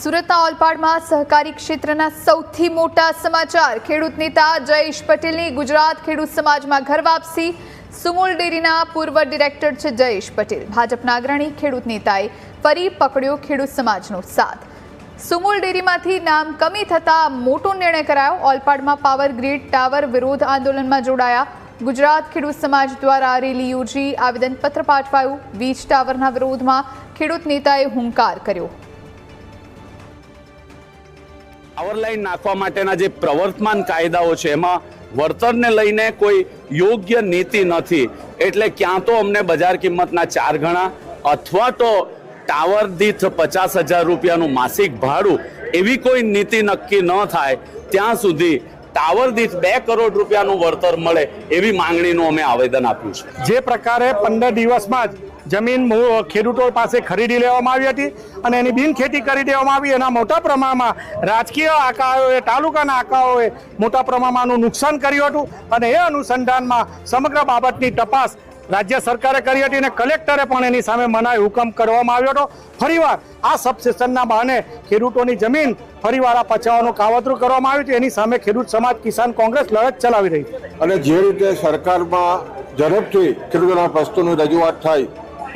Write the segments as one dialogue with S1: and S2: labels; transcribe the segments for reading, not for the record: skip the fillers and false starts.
S1: સુરતના ઓલપાડમાં સહકારી ક્ષેત્રના સૌથી મોટા સમાચાર। ખેડૂત નેતા જયેશ પટેલની ગુજરાત ખેડૂત સમાજમાં ઘર વાપસી। સુમુલ ડેરીના પૂર્વ ડિરેક્ટર છે જયેશ પટેલ। ભાજપના અગ્રણી ખેડૂત નેતાએ ફરી પકડ્યો ખેડૂત સમાજનો સાથ। સુમુલ ડેરીમાંથી નામ કમી થતા મોટો નિર્ણય કરાયો। ઓલપાડમાં પાવર ગ્રીડ ટાવર વિરોધ આંદોલનમાં જોડાયા। ગુજરાત ખેડૂત સમાજ દ્વારા રેલી યોજી આવેદનપત્ર પાઠવાયું। વીજ ટાવરના વિરોધમાં ખેડૂત નેતાએ હુંકાર કર્યો।
S2: પાવર લાઈન નાખવા માટેના જે પ્રવર્તમાન કાયદાઓ છે એમાં વળતરને લઈને કોઈ યોગ્ય નીતિ નથી, એટલે ક્યાં તો અમને બજાર કિંમતના 4 ગણા અથવા તો ટાવર દીઠ 50,000 રૂપિયાનું માસિક ભાડું, એવી કોઈ નીતિ નક્કી ન થાય ત્યાં સુધી ટાવર દીઠ 2 કરોડ રૂપિયાનું વળતર મળે એવી માંગણીનું અમે આવેદન આપ્યું છે।
S3: જે પ્રકારે 15 દિવસમાં જ જમીન ખેડૂતો પાસે ખરીદી લેવામાં આવી હતી અને એની બિનખેતી કરી દેવામાં આવી, એના મોટા પ્રમાણમાં રાજકીય આંકાઓએ, તાલુકાના આંકાઓએ મોટા પ્રમાણમાં નુકસાન કર્યું હતું અને એ અનુસંધાનમાં સમગ્ર બાબતની તપાસ રાજ્ય સરકારે કરી હતી અને કલેક્ટરે પણ એની સામે મનાઈ હુકમ કરવામાં આવ્યો હતો। ફરીવાર આ સબસ્ટેશનના બહાને ખેડૂતોની જમીન ફરીવાર આ પચાવવાનું કાવતરું કરવામાં આવ્યું હતું। એની સામે ખેડૂત સમાજ કિસાન કોંગ્રેસ લડત ચલાવી રહી છે
S4: અને જે રીતે સરકારમાં ઝડપથી ખેડૂતોના પ્રશ્નોની રજૂઆત થાય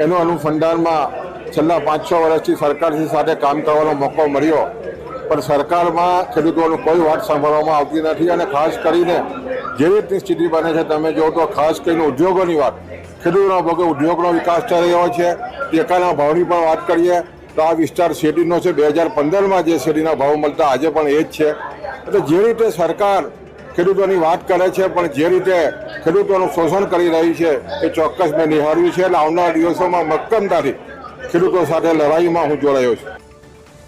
S4: એનું અનુસંધાનમાં છેલ્લા 5-6 વર્ષથી સરકારથી સાથે કામ કરવાનો મોકો મળ્યો, પણ સરકારમાં ખેડૂતોનું કોઈ વાત સાંભળવામાં આવતી નથી અને ખાસ કરીને જે રીતની સ્થિતિ બને છે તમે જો તો ખાસ કરીને ઉદ્યોગોની વાત, ખેડૂતોના ભોગે ઉદ્યોગનો વિકાસ થઈ રહ્યો છે। ટેકાના ભાવની પણ વાત કરીએ તો આ વિસ્તાર શેરડીનો છે, 2015માં જે શેરડીના ભાવ મળતા આજે પણ એ જ છે। એટલે જે રીતે સરકાર ખેડૂતોની વાત કરે છે પણ જે રીતે ખેડૂતોનું શોષણ કરી રહી છે એ ચોક્કસ મેં નિહાળ્યું છે। એટલે આવનારા દિવસોમાં મક્કમતાથી ખેડૂતો સાથે લડાઈમાં હું જોડાયો છું।